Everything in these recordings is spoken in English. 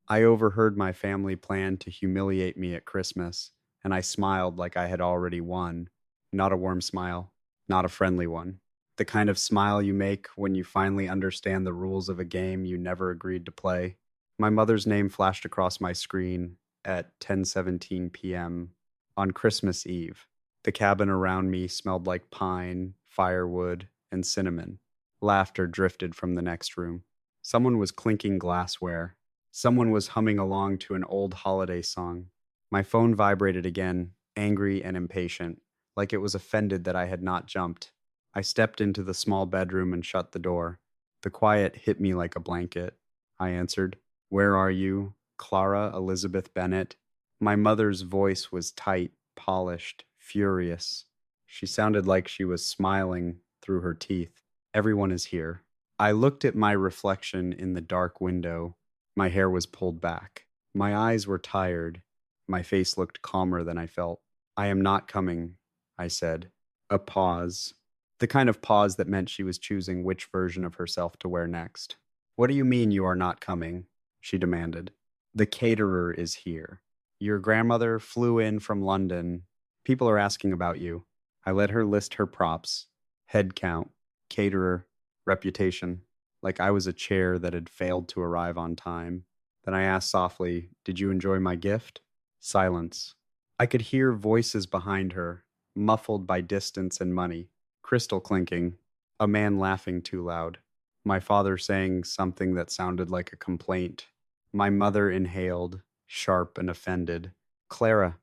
I overheard my family plan to humiliate me at Christmas, and I smiled like I had already won. Not a warm smile, not a friendly one. The kind of smile you make when you finally understand the rules of a game you never agreed to play. My mother's name flashed across my screen at 10:17 p.m. on Christmas Eve. The cabin around me smelled like pine, firewood, and cinnamon. Laughter drifted from the next room. Someone was clinking glassware. Someone was humming along to an old holiday song. My phone vibrated again, angry and impatient, like it was offended that I had not jumped. I stepped into the small bedroom and shut the door. The quiet hit me like a blanket. I answered, "Where are you? Clara Elizabeth Bennett?" My mother's voice was tight, polished, furious. She sounded like she was smiling through her teeth. "Everyone is here." I looked at my reflection in the dark window. My hair was pulled back. My eyes were tired. My face looked calmer than I felt. "I am not coming," I said. A pause. The kind of pause that meant she was choosing which version of herself to wear next. "What do you mean you are not coming?" she demanded. "The caterer is here. Your grandmother flew in from London. People are asking about you." I let her list her props: head count, caterer, reputation, like I was a chair that had failed to arrive on time. Then I asked softly, "Did you enjoy my gift?" Silence. I could hear voices behind her, muffled by distance and money, crystal clinking, a man laughing too loud, my father saying something that sounded like a complaint. My mother inhaled, sharp and offended. "Clara,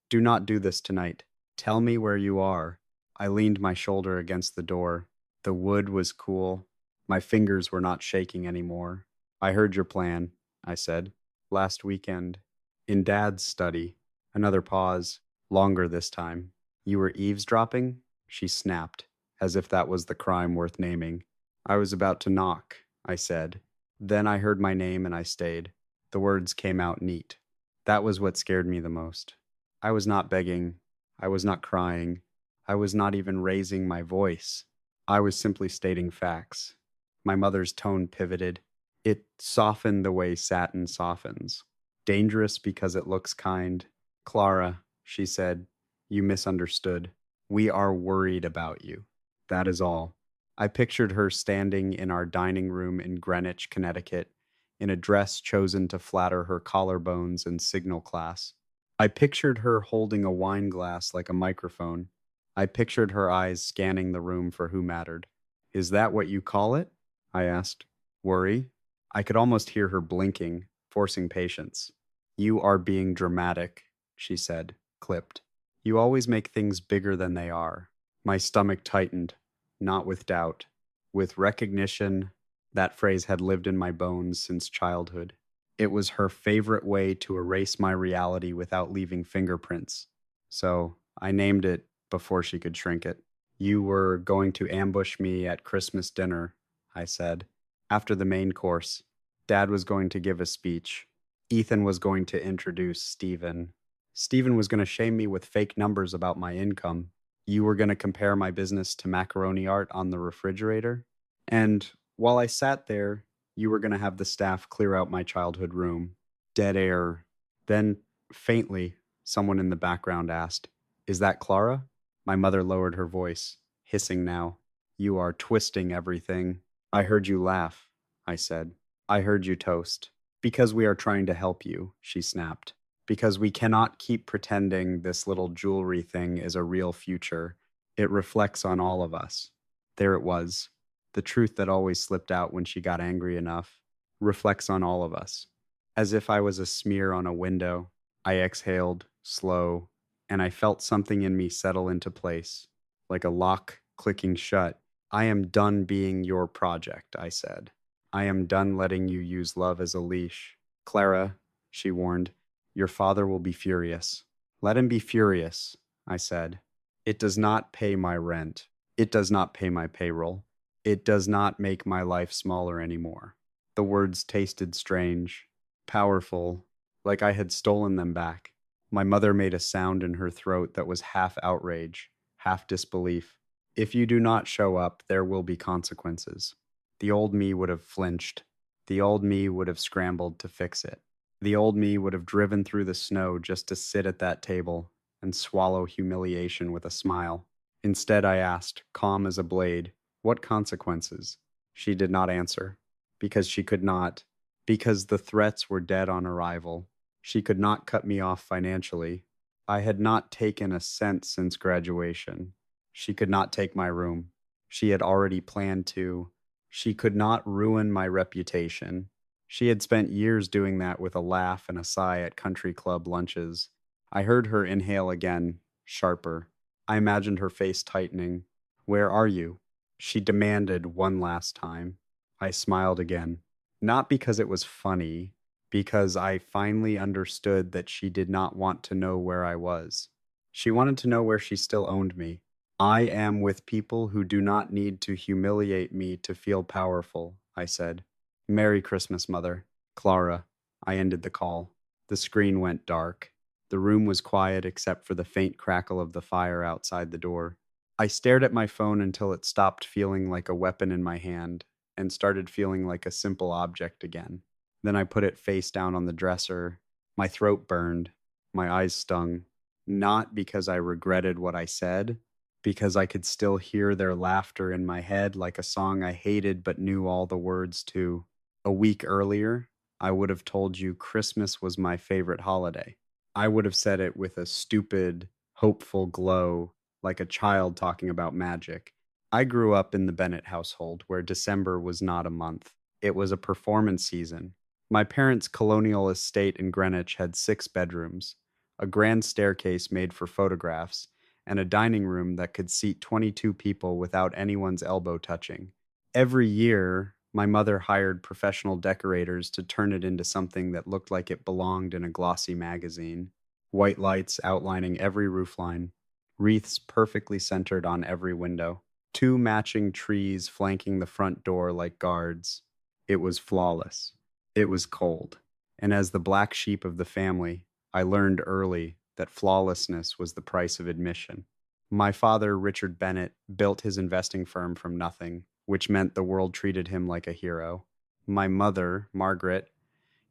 do not do this tonight. Tell me where you are." I leaned my shoulder against the door. The wood was cool. My fingers were not shaking anymore. "I heard your plan," I said. "Last weekend. In Dad's study." Another pause, longer this time. "You were eavesdropping?" She snapped, as if that was the crime worth naming. "I was about to knock," I said. Then I heard my name and I stayed. The words came out neat. That was what scared me the most. I was not begging. I was not crying. I was not even raising my voice. I was simply stating facts. My mother's tone pivoted. It softened the way satin softens. "Dangerous because it looks kind." "Clara," she said, "you misunderstood. We are worried about you. That is all." I pictured her standing in our dining room in Greenwich, Connecticut, in a dress chosen to flatter her collarbones and signal class. I pictured her holding a wine glass like a microphone. I pictured her eyes scanning the room for who mattered. "Is that what you call it?" I asked. "Worry?" I could almost hear her blinking, forcing patience. "You are being dramatic," she said, clipped. "You always make things bigger than they are." My stomach tightened, not with doubt, with recognition. That phrase had lived in my bones since childhood. It was her favorite way to erase my reality without leaving fingerprints. So I named it before she could shrink it. "You were going to ambush me at Christmas dinner," I said. "After the main course, Dad was going to give a speech. Ethan was going to introduce Stephen. Stephen was going to shame me with fake numbers about my income. You were going to compare my business to macaroni art on the refrigerator. And while I sat there, you were going to have the staff clear out my childhood room." Dead air. Then, faintly, someone in the background asked, "Is that Clara?" My mother lowered her voice, hissing now. "You are twisting everything." "I heard you laugh," I said. "I heard you toast." "Because we are trying to help you," she snapped. "Because we cannot keep pretending this little jewelry thing is a real future. It reflects on all of us." There it was. The truth that always slipped out when she got angry enough. Reflects on all of us. As if I was a smear on a window, I exhaled, slow, and I felt something in me settle into place, like a lock clicking shut. "I am done being your project," I said. "I am done letting you use love as a leash." "Clara," she warned, "your father will be furious." "Let him be furious," I said. "It does not pay my rent. It does not pay my payroll. It does not make my life smaller anymore." The words tasted strange, powerful, like I had stolen them back. My mother made a sound in her throat that was half outrage, half disbelief. "If you do not show up, there will be consequences." The old me would have flinched. The old me would have scrambled to fix it. The old me would have driven through the snow just to sit at that table and swallow humiliation with a smile. Instead, I asked, calm as a blade, what consequences? She did not answer, because she could not, because the threats were dead on arrival. She could not cut me off financially. I had not taken a cent since graduation. She could not take my room. She had already planned to. She could not ruin my reputation. She had spent years doing that with a laugh and a sigh at country club lunches. I heard her inhale again, sharper. I imagined her face tightening. Where are you? She demanded one last time. I smiled again. Not because it was funny, because I finally understood that she did not want to know where I was. She wanted to know where she still owned me. I am with people who do not need to humiliate me to feel powerful, I said. Merry Christmas, Mother. Clara. I ended the call. The screen went dark. The room was quiet except for the faint crackle of the fire outside the door. I stared at my phone until it stopped feeling like a weapon in my hand and started feeling like a simple object again. Then I put it face down on the dresser. My throat burned. My eyes stung. Not because I regretted what I said, because I could still hear their laughter in my head like a song I hated but knew all the words to. A week earlier, I would have told you Christmas was my favorite holiday. I would have said it with a stupid, hopeful glow, like a child talking about magic. I grew up in the Bennett household where December was not a month. It was a performance season. My parents' colonial estate in Greenwich had 6 bedrooms, a grand staircase made for photographs, and a dining room that could seat 22 people without anyone's elbow touching. Every year, my mother hired professional decorators to turn it into something that looked like it belonged in a glossy magazine. White lights outlining every roofline, wreaths perfectly centered on every window, 2 matching trees flanking the front door like guards. It was flawless. It was cold. And as the black sheep of the family, I learned early that flawlessness was the price of admission. My father, Richard Bennett, built his investing firm from nothing, which meant the world treated him like a hero. My mother, Margaret,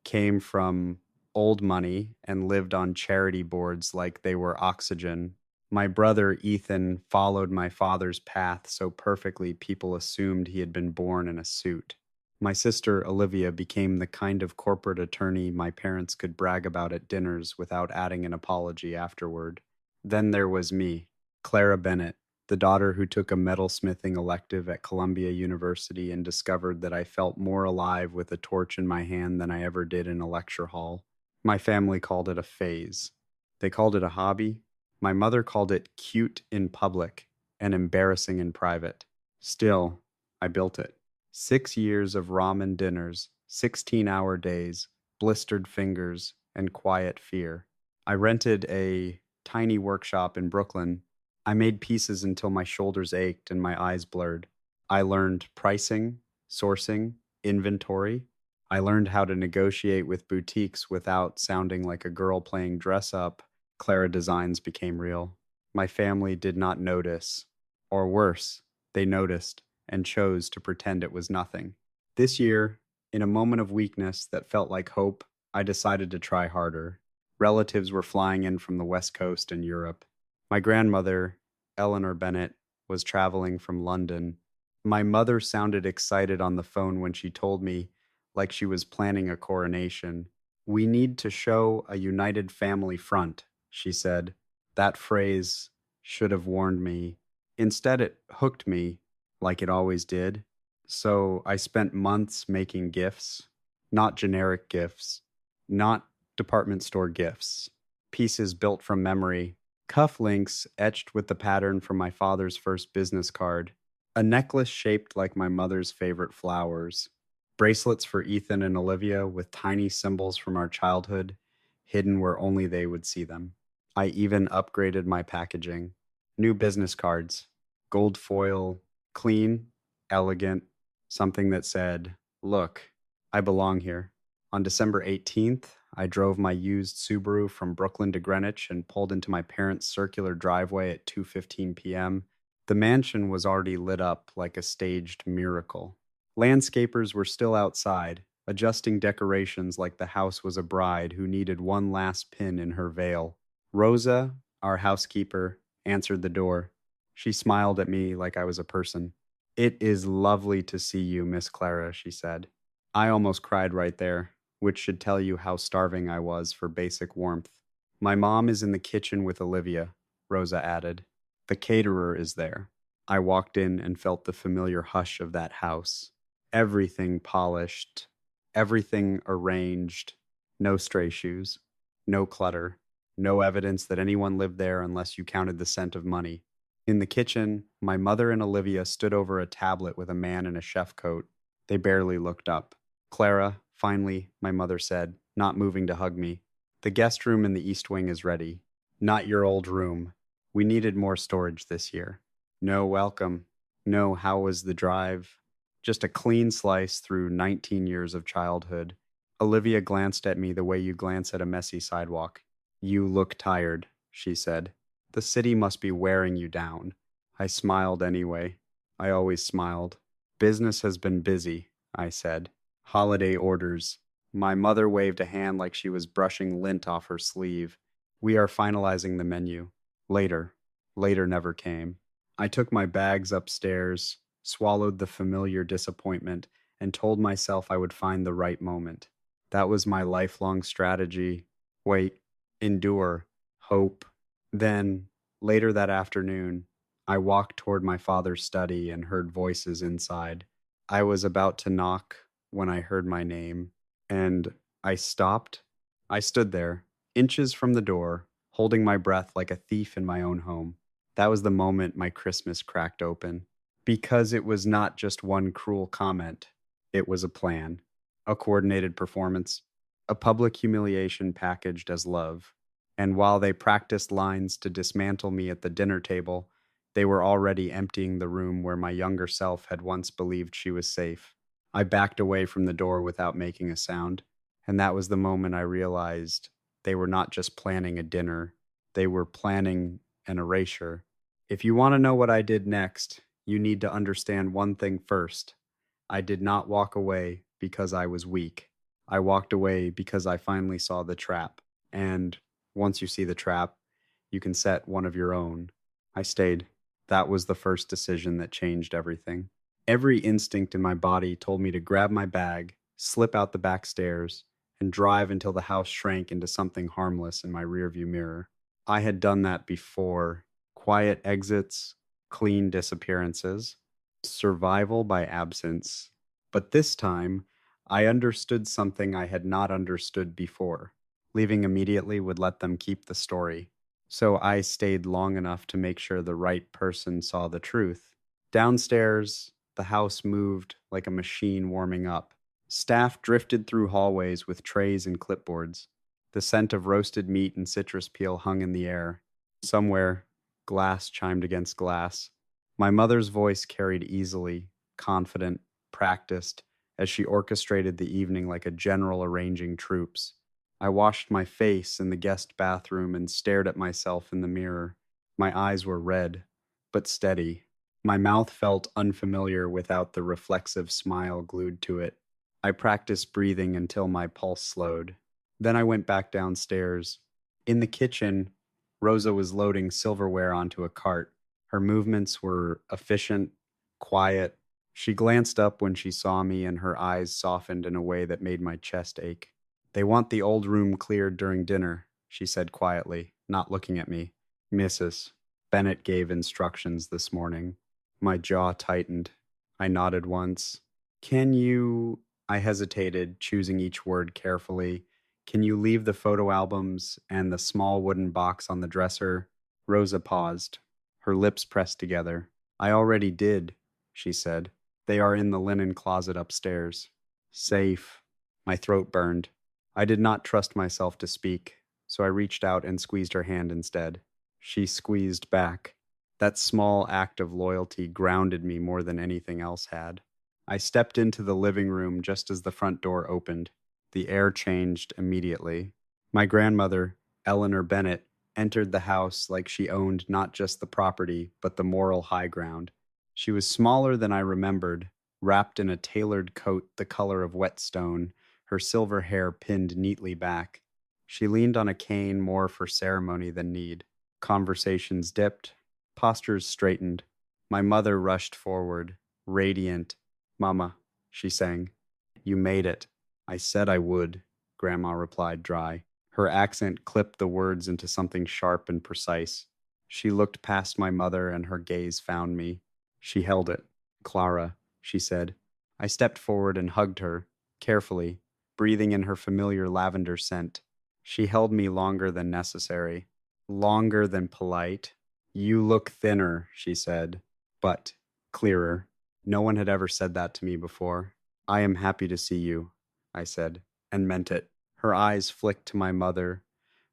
came from old money and lived on charity boards like they were oxygen. My brother, Ethan, followed my father's path so perfectly people assumed he had been born in a suit. My sister, Olivia, became the kind of corporate attorney my parents could brag about at dinners without adding an apology afterward. Then there was me, Clara Bennett, the daughter who took a metalsmithing elective at Columbia University and discovered that I felt more alive with a torch in my hand than I ever did in a lecture hall. My family called it a phase. They called it a hobby. My mother called it cute in public and embarrassing in private. Still, I built it. 6 years of ramen dinners, 16-hour days, blistered fingers, and quiet fear. I rented a tiny workshop in Brooklyn. I made pieces until my shoulders ached and my eyes blurred. I learned pricing, sourcing, inventory. I learned how to negotiate with boutiques without sounding like a girl playing dress up. Clara Designs became real. My family did not notice. Or worse, they noticed and chose to pretend it was nothing. This year, in a moment of weakness that felt like hope, I decided to try harder. Relatives were flying in from the West Coast and Europe. My grandmother, Eleanor Bennett, was traveling from London. My mother sounded excited on the phone when she told me, like she was planning a coronation. We need to show a united family front, she said. That phrase should have warned me. Instead, it hooked me, like it always did. So I spent months making gifts, not generic gifts, not department store gifts, pieces built from memory, cufflinks etched with the pattern from my father's first business card, a necklace shaped like my mother's favorite flowers, bracelets for Ethan and Olivia with tiny symbols from our childhood, hidden where only they would see them. I even upgraded my packaging. New business cards, gold foil, clean, elegant, something that said, "Look, I belong here." On December 18th, I drove my used Subaru from Brooklyn to Greenwich and pulled into my parents' circular driveway at 2:15 p.m. The mansion was already lit up like a staged miracle. Landscapers were still outside, adjusting decorations like the house was a bride who needed one last pin in her veil. Rosa, our housekeeper, answered the door. She smiled at me like I was a person. "It is lovely to see you, Miss Clara," she said. I almost cried right there, which should tell you how starving I was for basic warmth. "My mom is in the kitchen with Olivia," Rosa added. "The caterer is there." I walked in and felt the familiar hush of that house. Everything polished, everything arranged, no stray shoes, no clutter, no evidence that anyone lived there unless you counted the scent of money. In the kitchen, my mother and Olivia stood over a tablet with a man in a chef coat. They barely looked up. "Clara," finally, my mother said, not moving to hug me, "the guest room in the East Wing is ready. Not your old room. We needed more storage this year." No welcome. No how was the drive. Just a clean slice through 19 years of childhood. Olivia glanced at me the way you glance at a messy sidewalk. "You look tired," she said. "The city must be wearing you down." I smiled anyway. I always smiled. "Business has been busy," I said. "Holiday orders." My mother waved a hand like she was brushing lint off her sleeve. "We are finalizing the menu. Later." Later never came. I took my bags upstairs, swallowed the familiar disappointment, and told myself I would find the right moment. That was my lifelong strategy. Wait, endure, hope. Then, later that afternoon, I walked toward my father's study and heard voices inside. I was about to knock when I heard my name, and I stopped. I stood there, inches from the door, holding my breath like a thief in my own home. That was the moment my Christmas cracked open. Because it was not just one cruel comment, it was a plan, a coordinated performance, a public humiliation packaged as love. And while they practiced lines to dismantle me at the dinner table, they were already emptying the room where my younger self had once believed she was safe. I backed away from the door without making a sound, and that was the moment I realized they were not just planning a dinner, they were planning an erasure. If you want to know what I did next, you need to understand one thing first. I did not walk away because I was weak. I walked away because I finally saw the trap. And once you see the trap, you can set one of your own. I stayed. That was the first decision that changed everything. Every instinct in my body told me to grab my bag, slip out the back stairs, and drive until the house shrank into something harmless in my rearview mirror. I had done that before. Quiet exits, clean disappearances, survival by absence. But this time, I understood something I had not understood before. Leaving immediately would let them keep the story. So I stayed long enough to make sure the right person saw the truth. Downstairs, the house moved like a machine warming up. Staff drifted through hallways with trays and clipboards. The scent of roasted meat and citrus peel hung in the air. Somewhere, glass chimed against glass. My mother's voice carried easily, confident, practiced, as she orchestrated the evening like a general arranging troops. I washed my face in the guest bathroom and stared at myself in the mirror. My eyes were red, but steady. My mouth felt unfamiliar without the reflexive smile glued to it. I practiced breathing until my pulse slowed. Then I went back downstairs. In the kitchen, Rosa was loading silverware onto a cart. Her movements were efficient, quiet. She glanced up when she saw me, and her eyes softened in a way that made my chest ache. "They want the old room cleared during dinner," she said quietly, not looking at me. "Mrs. Bennett gave instructions this morning." My jaw tightened. I nodded once. "Can you—" I hesitated, choosing each word carefully. "Can you leave the photo albums and the small wooden box on the dresser?" Rosa paused, her lips pressed together. "I already did," she said. "They are in the linen closet upstairs." Safe. My throat burned. I did not trust myself to speak, so I reached out and squeezed her hand instead. She squeezed back. That small act of loyalty grounded me more than anything else had. I stepped into the living room just as the front door opened. The air changed immediately. My grandmother, Eleanor Bennett, entered the house like she owned not just the property, but the moral high ground. She was smaller than I remembered, wrapped in a tailored coat the color of whetstone, her silver hair pinned neatly back. She leaned on a cane more for ceremony than need. Conversations dipped, postures straightened. My mother rushed forward, radiant. "Mama," she sang, "you made it." "I said I would," Grandma replied dry. Her accent clipped the words into something sharp and precise. She looked past my mother and her gaze found me. She held it. "Clara," she said. I stepped forward and hugged her, carefully, breathing in her familiar lavender scent. She held me longer than necessary, longer than polite. "You look thinner," she said, but clearer. No one had ever said that to me before. "I am happy to see you," I said, and meant it. Her eyes flicked to my mother,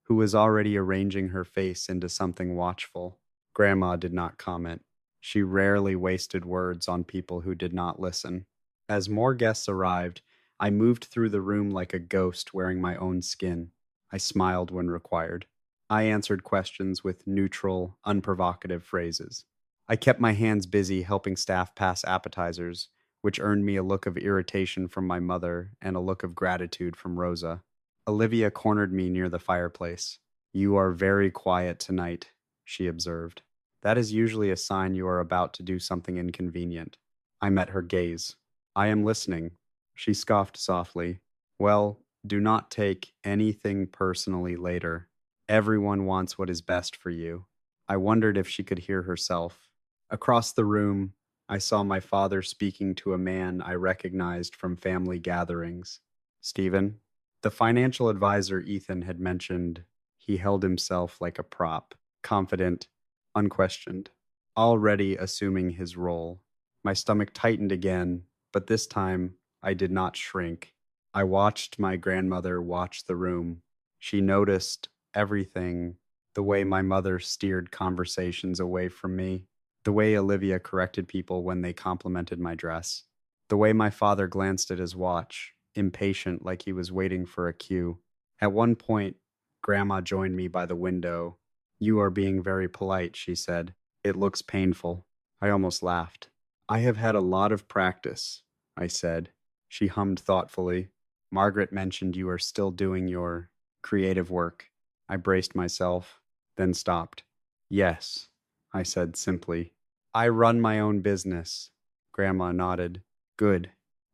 who was already arranging her face into something watchful. Grandma did not comment. She rarely wasted words on people who did not listen. As more guests arrived, I moved through the room like a ghost wearing my own skin. I smiled when required. I answered questions with neutral, unprovocative phrases. I kept my hands busy helping staff pass appetizers, which earned me a look of irritation from my mother and a look of gratitude from Rosa. Olivia cornered me near the fireplace. "You are very quiet tonight," she observed. "That is usually a sign you are about to do something inconvenient." I met her gaze. "I am listening." She scoffed softly. "Well, do not take anything personally later. Everyone wants what is best for you." I wondered if she could hear herself. Across the room, I saw my father speaking to a man I recognized from family gatherings. "Stephen?" The financial advisor Ethan had mentioned. He held himself like a prop, confident, unquestioned, already assuming his role. My stomach tightened again, but this time I did not shrink. I watched my grandmother watch the room. She noticed everything: the way my mother steered conversations away from me, the way Olivia corrected people when they complimented my dress, the way my father glanced at his watch, impatient like he was waiting for a cue. At one point, Grandma joined me by the window. "You are being very polite," she said. "It looks painful." I almost laughed. "I have had a lot of practice," I said. She hummed thoughtfully. "Margaret mentioned you are still doing your creative work." I braced myself, then stopped. "Yes," I said simply. "I run my own business." Grandma nodded. "Good."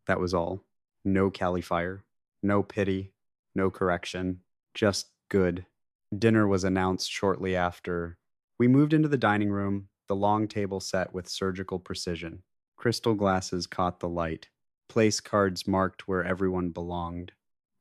That was all. No califier, no pity, no correction, just good. Dinner was announced shortly after. We moved into the dining room, the long table set with surgical precision. Crystal glasses caught the light. Place cards marked where everyone belonged.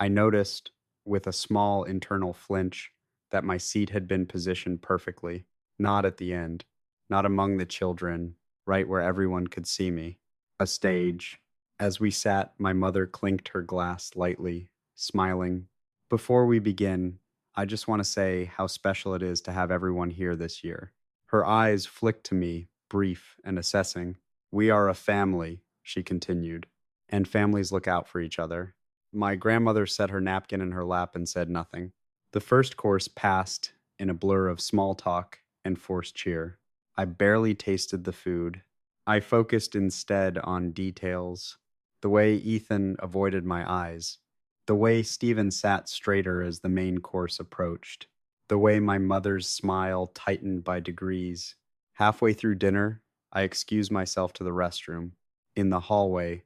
I noticed, with a small internal flinch, that my seat had been positioned perfectly, not at the end, not among the children, right where everyone could see me. A stage. As we sat, my mother clinked her glass lightly, smiling. "Before we begin, I just want to say how special it is to have everyone here this year." Her eyes flicked to me, brief and assessing. "We are a family," she continued, "and families look out for each other." My grandmother set her napkin in her lap and said nothing. The first course passed in a blur of small talk and forced cheer. I barely tasted the food. I focused instead on details: the way Ethan avoided my eyes, the way Stephen sat straighter as the main course approached, the way my mother's smile tightened by degrees. Halfway through dinner, I excused myself to the restroom. In the hallway,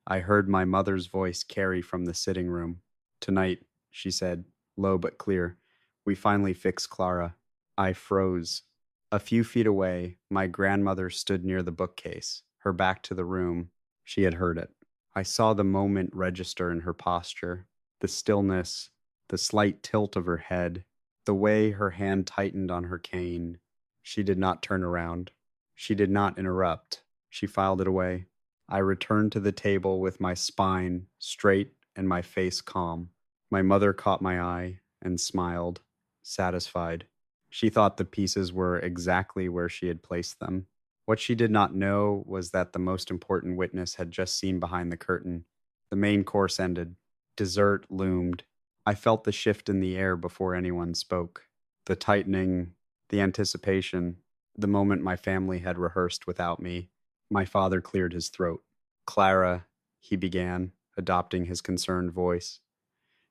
I heard my mother's voice carry from the sitting room. "Tonight," she said, low but clear, "we finally fixed Clara." I froze. A few feet away, my grandmother stood near the bookcase, her back to the room. She had heard it. I saw the moment register in her posture, the stillness, the slight tilt of her head, the way her hand tightened on her cane. She did not turn around. She did not interrupt. She filed it away. I returned to the table with my spine straight and my face calm. My mother caught my eye and smiled, satisfied. She thought the pieces were exactly where she had placed them. What she did not know was that the most important witness had just seen behind the curtain. The main course ended. Dessert loomed. I felt the shift in the air before anyone spoke. The tightening, the anticipation, the moment my family had rehearsed without me. My father cleared his throat. Clara, he began, adopting his concerned voice.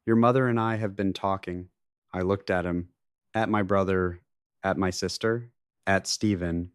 Your mother and I have been talking. I looked at him, at my brother, at my sister, at Stephen,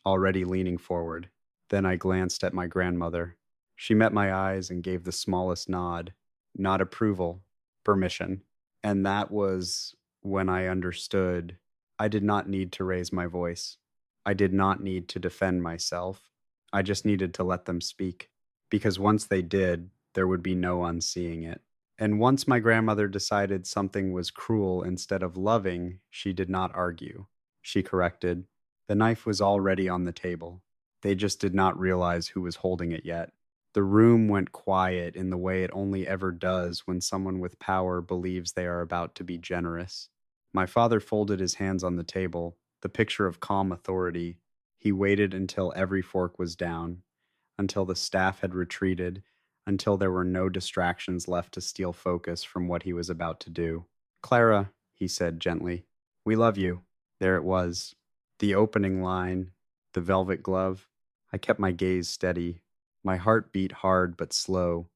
already leaning forward. Then I glanced at my grandmother. She met my eyes and gave the smallest nod, not approval, permission. And that was when I understood I did not need to raise my voice. I did not need to defend myself. I just needed to let them speak. Because once they did, there would be no unseeing it. And once my grandmother decided something was cruel instead of loving, she did not argue. She corrected. The knife was already on the table. They just did not realize who was holding it yet. The room went quiet in the way it only ever does when someone with power believes they are about to be generous. My father folded his hands on the table, the picture of calm authority. He waited until every fork was down, until the staff had retreated, until there were no distractions left to steal focus from what he was about to do. Clara, he said gently, we love you. There it was. The opening line, the velvet glove. I kept my gaze steady. My heart beat hard but slow,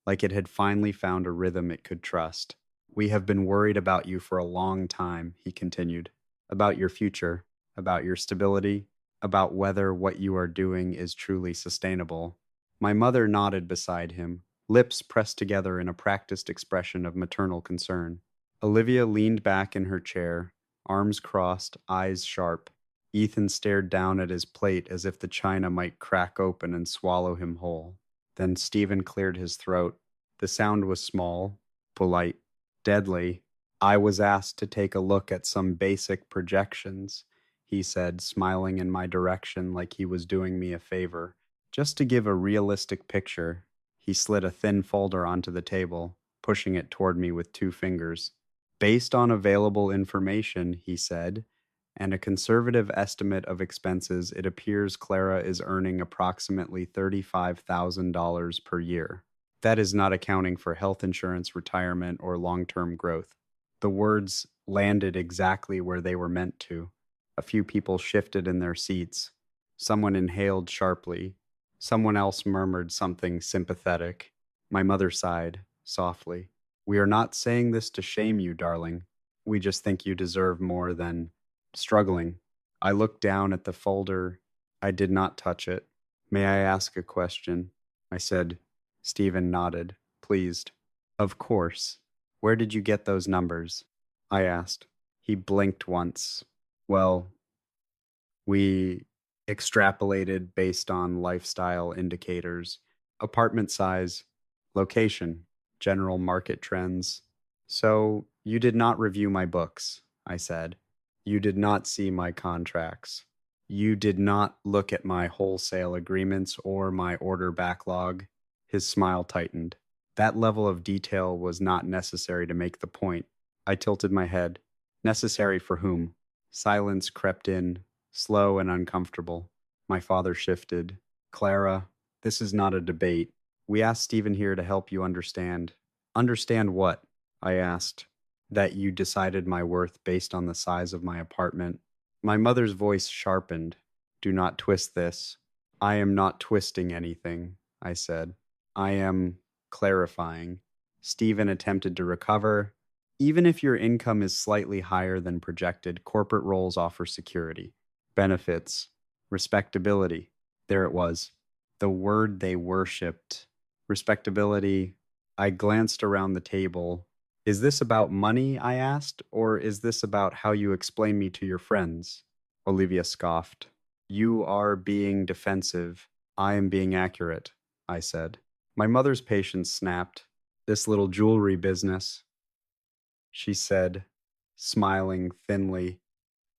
like it had finally found a rhythm it could trust. We have been worried about you for a long time, he continued. About your future, about your stability, about whether what you are doing is truly sustainable. My mother nodded beside him, lips pressed together in a practiced expression of maternal concern. Olivia leaned back in her chair, arms crossed, eyes sharp. Ethan stared down at his plate as if the china might crack open and swallow him whole. Then Stephen cleared his throat. The sound was small, polite, deadly. I was asked to take a look at some basic projections, he said, smiling in my direction like he was doing me a favor. Just to give a realistic picture, he slid a thin folder onto the table, pushing it toward me with 2 fingers. Based on available information, he said, and a conservative estimate of expenses, it appears Clara is earning approximately $35,000 per year. That is not accounting for health insurance, retirement, or long-term growth. The words landed exactly where they were meant to. A few people shifted in their seats. Someone inhaled sharply. Someone else murmured something sympathetic. My mother sighed, softly. We are not saying this to shame you, darling. We just think you deserve more than struggling. I looked down at the folder. I did not touch it. May I ask a question? I said. Stephen nodded, pleased. Of course. Where did you get those numbers? I asked. He blinked once. Well, we extrapolated based on lifestyle indicators, apartment size, location, general market trends. So you did not review my books, I said. You did not see my contracts. You did not look at my wholesale agreements or my order backlog. His smile tightened. That level of detail was not necessary to make the point. I tilted my head. Necessary for whom? Silence crept in, slow and uncomfortable. My father shifted. Clara, this is not a debate. We asked Stephen here to help you understand. Understand what? I asked. That you decided my worth based on the size of my apartment. My mother's voice sharpened. Do not twist this. I am not twisting anything, I said. I am clarifying. Stephen attempted to recover. Even if your income is slightly higher than projected, corporate roles offer security, benefits, respectability. There it was. The word they worshipped. Respectability. I glanced around the table. Is this about money, I asked, or is this about how you explain me to your friends? Olivia scoffed. You are being defensive. I am being accurate, I said. My mother's patience snapped. This little jewelry business, she said, smiling thinly,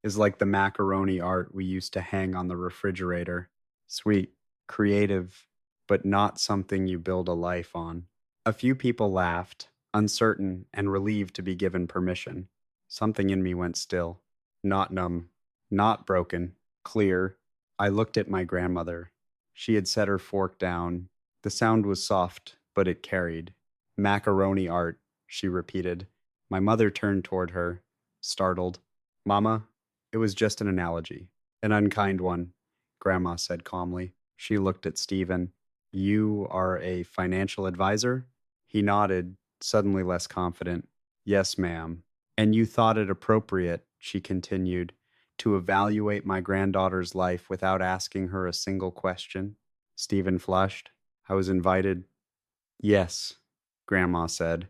is like the macaroni art we used to hang on the refrigerator. Sweet, creative, but not something you build a life on. A few people laughed, uncertain and relieved to be given permission. Something in me went still. Not numb, not broken, clear. I looked at my grandmother. She had set her fork down. The sound was soft, but it carried. Macaroni art, she repeated. My mother turned toward her, startled. Mama, it was just an analogy. An unkind one, Grandma said calmly. She looked at Stephen. You are a financial advisor? He nodded, suddenly less confident. Yes, ma'am. And you thought it appropriate, she continued, to evaluate my granddaughter's life without asking her a single question? Stephen flushed. I was invited. Yes, Grandma said.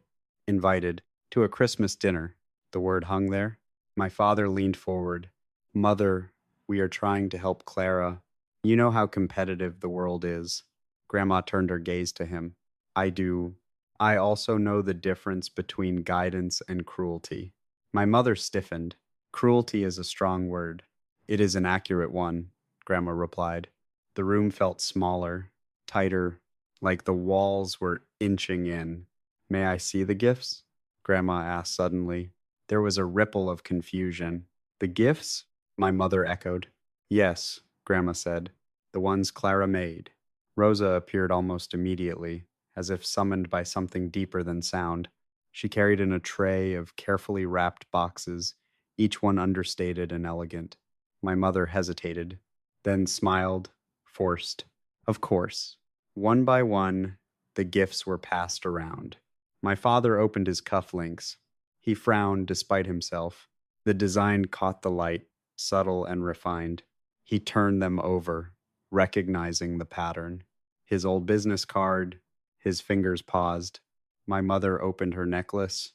Invited to a Christmas dinner. The word hung there. My father leaned forward. Mother, we are trying to help Clara. You know how competitive the world is. Grandma turned her gaze to him. I do. I also know the difference between guidance and cruelty. My mother stiffened. Cruelty is a strong word. It is an accurate one, Grandma replied. The room felt smaller, tighter, like the walls were inching in. May I see the gifts? Grandma asked suddenly. There was a ripple of confusion. The gifts? My mother echoed. Yes, Grandma said. The ones Clara made. Rosa appeared almost immediately, as if summoned by something deeper than sound. She carried in a tray of carefully wrapped boxes, each one understated and elegant. My mother hesitated, then smiled, forced. Of course. One by one, the gifts were passed around. My father opened his cufflinks. He frowned despite himself. The design caught the light, subtle and refined. He turned them over, recognizing the pattern. His old business card, his fingers paused. My mother opened her necklace.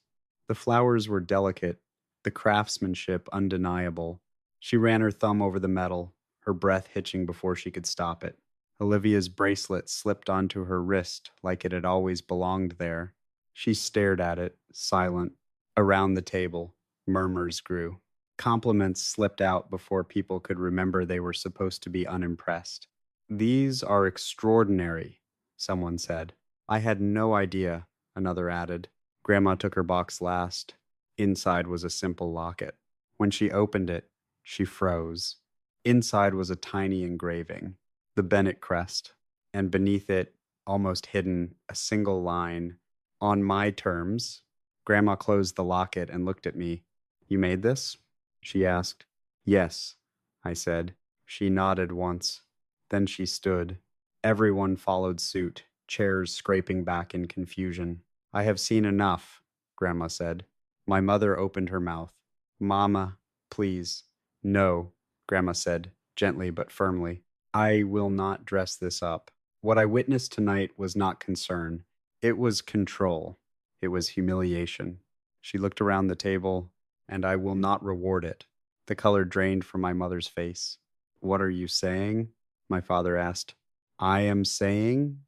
The flowers were delicate, the craftsmanship undeniable. She ran her thumb over the metal, her breath hitching before she could stop it. Olivia's bracelet slipped onto her wrist like it had always belonged there. She stared at it, silent. Around the table, murmurs grew. Compliments slipped out before people could remember they were supposed to be unimpressed. These are extraordinary, someone said. I had no idea, another added. Grandma took her box last. Inside was a simple locket. When she opened it, she froze. Inside was a tiny engraving, the Bennett crest, and beneath it, almost hidden, a single line, on my terms. Grandma closed the locket and looked at me. You made this? She asked. Yes, I said. She nodded once. Then she stood. Everyone followed suit, chairs scraping back in confusion. I have seen enough, Grandma said. My mother opened her mouth. Mama, please. No, Grandma said, gently but firmly. I will not dress this up. What I witnessed tonight was not concern. It was control. It was humiliation. She looked around the table, and I will not reward it. The color drained from my mother's face. What are you saying? My father asked. I am saying,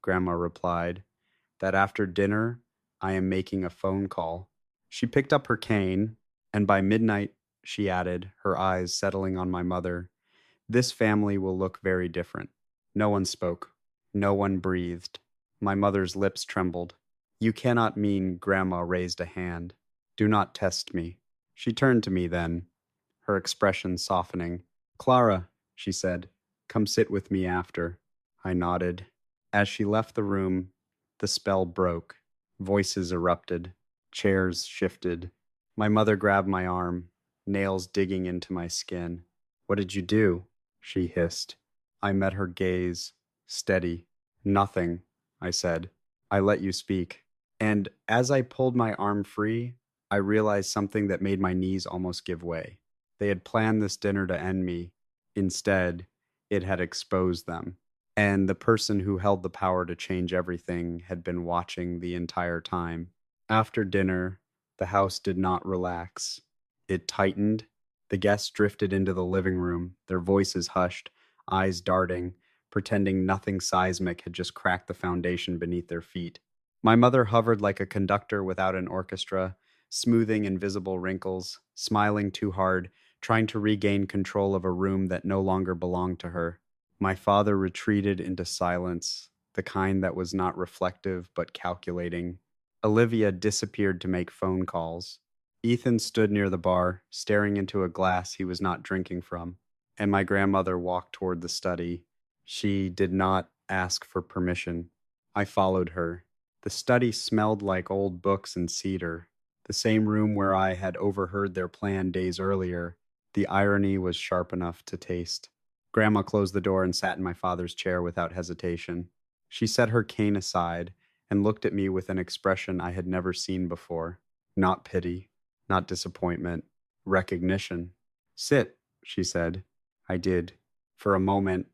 Grandma replied, that after dinner, I am making a phone call. She picked up her cane, and by midnight, she added, her eyes settling on my mother, this family will look very different. No one spoke. No one breathed. My mother's lips trembled. You cannot mean Grandma raised a hand. Do not test me. She turned to me then, her expression softening. Clara, she said, come sit with me after. I nodded. As she left the room, the spell broke. Voices erupted. Chairs shifted. My mother grabbed my arm, nails digging into my skin. What did you do? She hissed. I met her gaze, steady. Nothing, I said. I let you speak. And as I pulled my arm free, I realized something that made my knees almost give way. They had planned this dinner to end me. Instead, it had exposed them. And the person who held the power to change everything had been watching the entire time. After dinner, the house did not relax. It tightened. The guests drifted into the living room, their voices hushed, eyes darting, pretending nothing seismic had just cracked the foundation beneath their feet. My mother hovered like a conductor without an orchestra, smoothing invisible wrinkles, smiling too hard, trying to regain control of a room that no longer belonged to her. My father retreated into silence, the kind that was not reflective but calculating. Olivia disappeared to make phone calls. Ethan stood near the bar, staring into a glass he was not drinking from, and my grandmother walked toward the study. She did not ask for permission. I followed her. The study smelled like old books and cedar, the same room where I had overheard their plan days earlier. The irony was sharp enough to taste. Grandma closed the door and sat in my father's chair without hesitation. She set her cane aside and looked at me with an expression I had never seen before. Not pity, not disappointment, recognition. Sit, she said. I did. For a moment,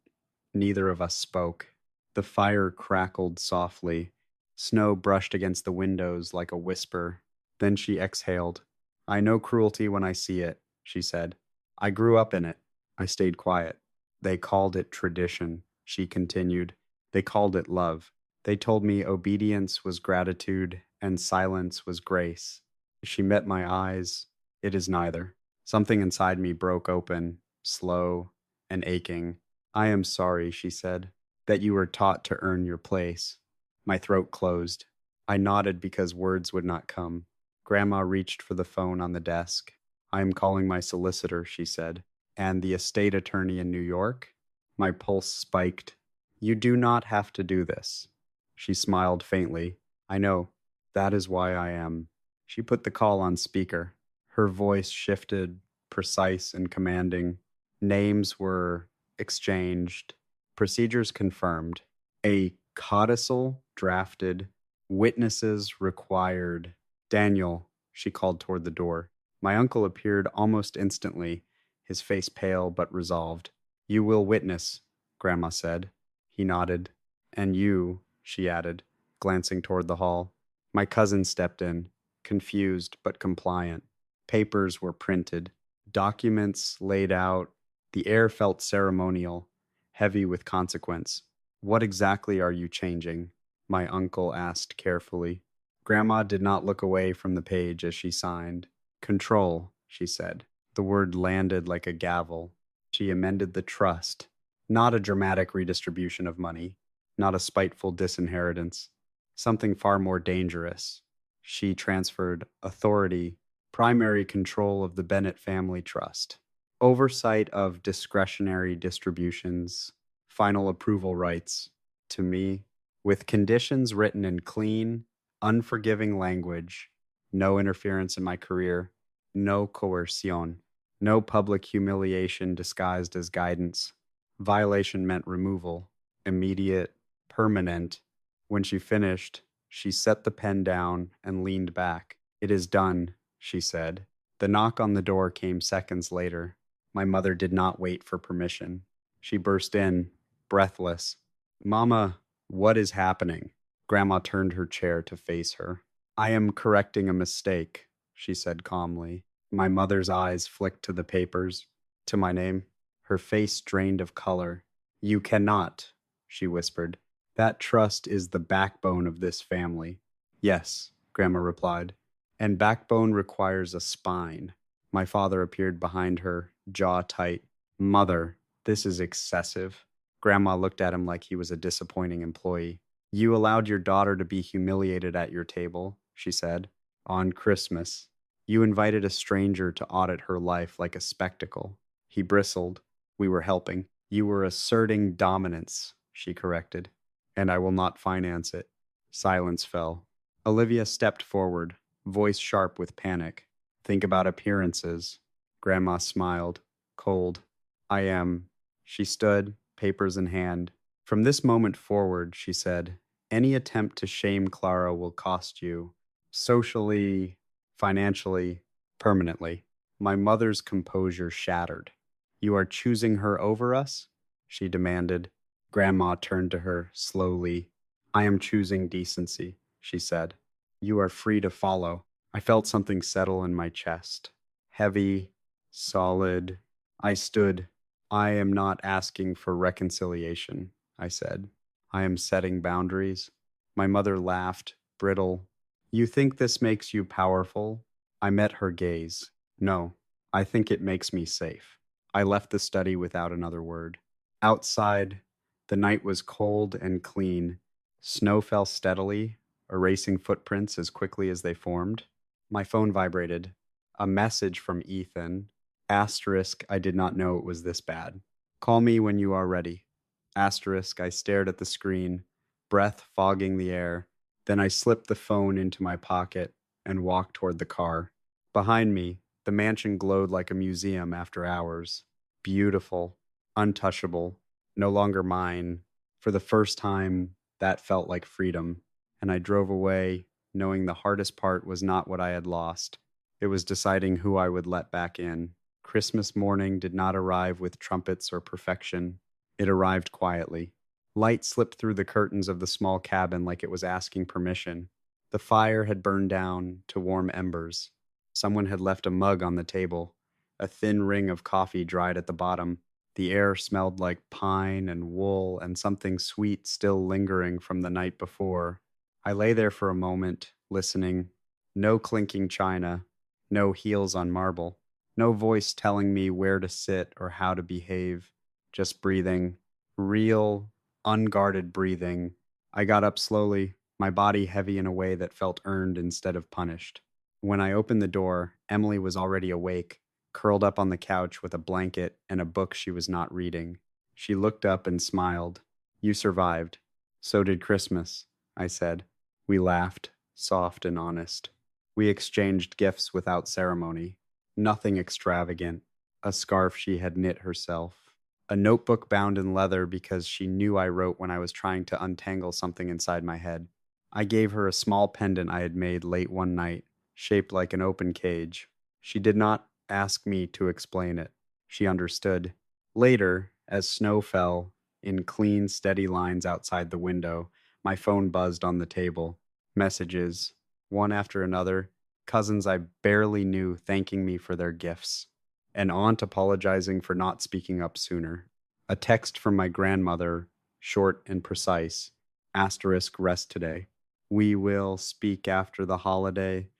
neither of us spoke. The fire crackled softly. Snow brushed against the windows like a whisper. Then she exhaled. I know cruelty when I see it, she said. I grew up in it. I stayed quiet. They called it tradition, she continued. They called it love. They told me obedience was gratitude and silence was grace. She met my eyes. It is neither. Something inside me broke open, slow and aching. I am sorry, she said, that you were taught to earn your place. My throat closed. I nodded because words would not come. Grandma reached for the phone on the desk. I am calling my solicitor, she said. And the estate attorney in New York? My pulse spiked. You do not have to do this. She smiled faintly. I know. That is why I am. She put the call on speaker. Her voice shifted, precise and commanding. Names were exchanged, procedures confirmed, a codicil drafted, witnesses required. Daniel, she called toward the door. My uncle appeared almost instantly, his face pale but resolved. You will witness, Grandma said. He nodded. And you, she added, glancing toward the hall. My cousin stepped in, confused but compliant. Papers were printed, documents laid out. The air felt ceremonial, heavy with consequence. What exactly are you changing? My uncle asked carefully. Grandma did not look away from the page as she signed. Control, she said. The word landed like a gavel. She amended the trust, not a dramatic redistribution of money, not a spiteful disinheritance, something far more dangerous. She transferred authority, primary control of the Bennett family trust, oversight of discretionary distributions, final approval rights to me, with conditions written in clean, unforgiving language, no interference in my career, no coercion, no public humiliation disguised as guidance. Violation meant removal, immediate, permanent. When she finished, she set the pen down and leaned back. It is done, she said. The knock on the door came seconds later. My mother did not wait for permission. She burst in, breathless. Mama, what is happening? Grandma turned her chair to face her. I am correcting a mistake, she said calmly. My mother's eyes flicked to the papers, to my name. Her face drained of color. You cannot, she whispered. That trust is the backbone of this family. Yes, Grandma replied. And backbone requires a spine. My father appeared behind her, jaw tight. Mother, this is excessive. Grandma looked at him like he was a disappointing employee. You allowed your daughter to be humiliated at your table, she said, on Christmas. You invited a stranger to audit her life like a spectacle. He bristled. We were helping. You were asserting dominance, she corrected. And I will not finance it. Silence fell. Olivia stepped forward, voice sharp with panic. Think about appearances. Grandma smiled, cold. I am. She stood, papers in hand. From this moment forward, she said, any attempt to shame Clara will cost you. Socially, financially, permanently. My mother's composure shattered. You are choosing her over us? She demanded. Grandma turned to her slowly. I am choosing decency, she said. You are free to follow. I felt something settle in my chest. Heavy, solid. I stood. I am not asking for reconciliation, I said. I am setting boundaries. My mother laughed, brittle. You think this makes you powerful? I met her gaze. No, I think it makes me safe. I left the study without another word. Outside, the night was cold and clean. Snow fell steadily, erasing footprints as quickly as they formed. My phone vibrated. A message from Ethan. Asterisk, I did not know it was this bad. Call me when you are ready. Asterisk, I stared at the screen, breath fogging the air. Then I slipped the phone into my pocket and walked toward the car. Behind me, the mansion glowed like a museum after hours. Beautiful, untouchable, no longer mine. For the first time, That felt like freedom, and I drove away knowing the hardest part was not what I had lost. It was deciding who I would let back in. Christmas morning did not arrive with trumpets or perfection. It arrived quietly. Light slipped through the curtains of the small cabin like it was asking permission. The fire had burned down to warm embers. Someone had left a mug on the table. A thin ring of coffee dried at the bottom. The air smelled like pine and wool and something sweet still lingering from the night before. I lay there for a moment, listening. No clinking china, no heels on marble, no voice telling me where to sit or how to behave, just breathing, real, unguarded breathing. I got up slowly, my body heavy in a way that felt earned instead of punished. When I opened the door, Emily was already awake, curled up on the couch with a blanket and a book she was not reading. She looked up and smiled. "You survived. So did Christmas," I said. We laughed, soft and honest. We exchanged gifts without ceremony. Nothing extravagant. A scarf she had knit herself. A notebook bound in leather because she knew I wrote when I was trying to untangle something inside my head. I gave her a small pendant I had made late one night, shaped like an open cage. She did not ask me to explain it. She understood. Later, as snow fell in clean, steady lines outside the window, my phone buzzed on the table. Messages, one after another, cousins I barely knew thanking me for their gifts. An aunt apologizing for not speaking up sooner. A text from my grandmother, short and precise. Asterisk rest today. We will speak after the holiday.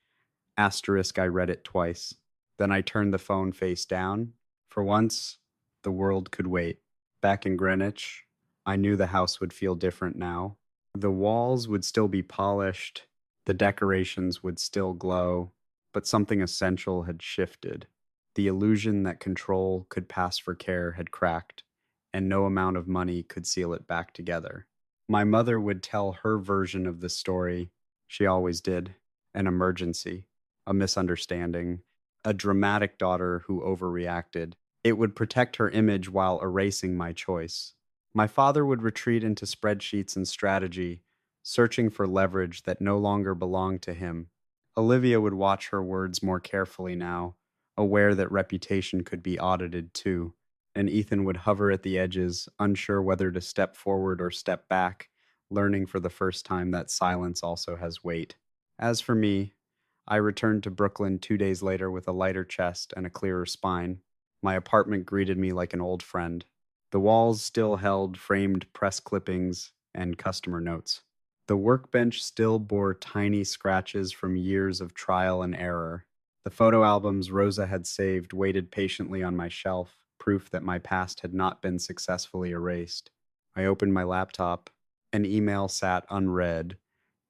Asterisk I read it twice. Then I turned the phone face down. For once, the world could wait. Back in Greenwich, I knew the house would feel different now. The walls would still be polished, the decorations would still glow, but something essential had shifted. The illusion that control could pass for care had cracked, and no amount of money could seal it back together. My mother would tell her version of the story. She always did. An emergency, a misunderstanding, a dramatic daughter who overreacted. It would protect her image while erasing my choice. My father would retreat into spreadsheets and strategy, searching for leverage that no longer belonged to him. Olivia would watch her words more carefully now, aware that reputation could be audited too, and Ethan would hover at the edges, unsure whether to step forward or step back, learning for the first time that silence also has weight. As for me, I returned to Brooklyn 2 days later with a lighter chest and a clearer spine. My apartment greeted me like an old friend. The walls still held framed press clippings and customer notes. The workbench still bore tiny scratches from years of trial and error. The photo albums Rosa had saved waited patiently on my shelf, proof that my past had not been successfully erased. I opened my laptop. An email sat unread,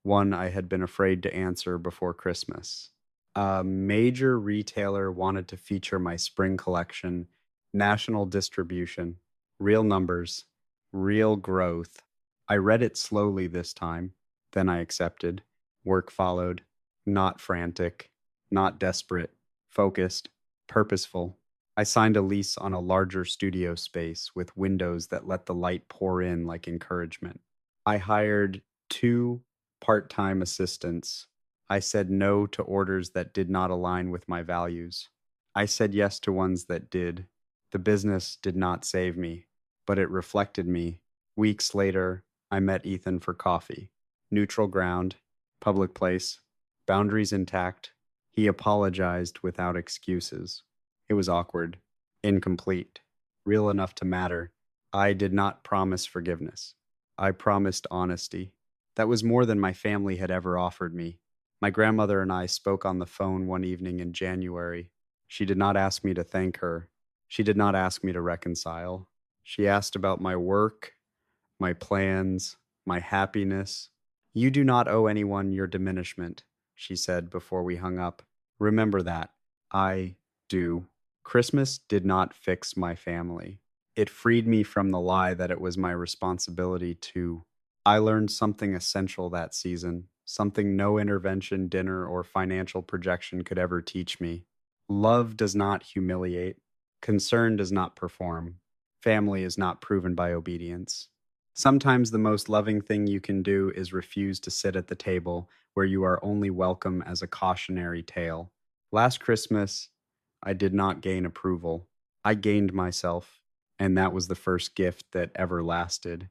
one I had been afraid to answer before Christmas. A major retailer wanted to feature my spring collection, national distribution, real numbers, real growth. I read it slowly this time, then I accepted. Work followed, not frantic, not desperate, focused, purposeful. I signed a lease on a larger studio space with windows that let the light pour in like encouragement. I hired 2 part-time assistants. I said no to orders that did not align with my values. I said yes to ones that did. The business did not save me, but it reflected me. Weeks later, I met Ethan for coffee. Neutral ground, public place, boundaries intact. He apologized without excuses. It was awkward, incomplete, real enough to matter. I did not promise forgiveness. I promised honesty. That was more than my family had ever offered me. My grandmother and I spoke on the phone one evening in January. She did not ask me to thank her. She did not ask me to reconcile. She asked about my work, my plans, my happiness. "You do not owe anyone your diminishment," she said before we hung up. "Remember that. I do." Christmas did not fix my family. It freed me from the lie that it was my responsibility to. I learned something essential that season, something no intervention, dinner, or financial projection could ever teach me. Love does not humiliate. Concern does not perform. Family is not proven by obedience. Sometimes the most loving thing you can do is refuse to sit at the table where you are only welcome as a cautionary tale. Last Christmas, I did not gain approval. I gained myself, and that was the first gift that ever lasted.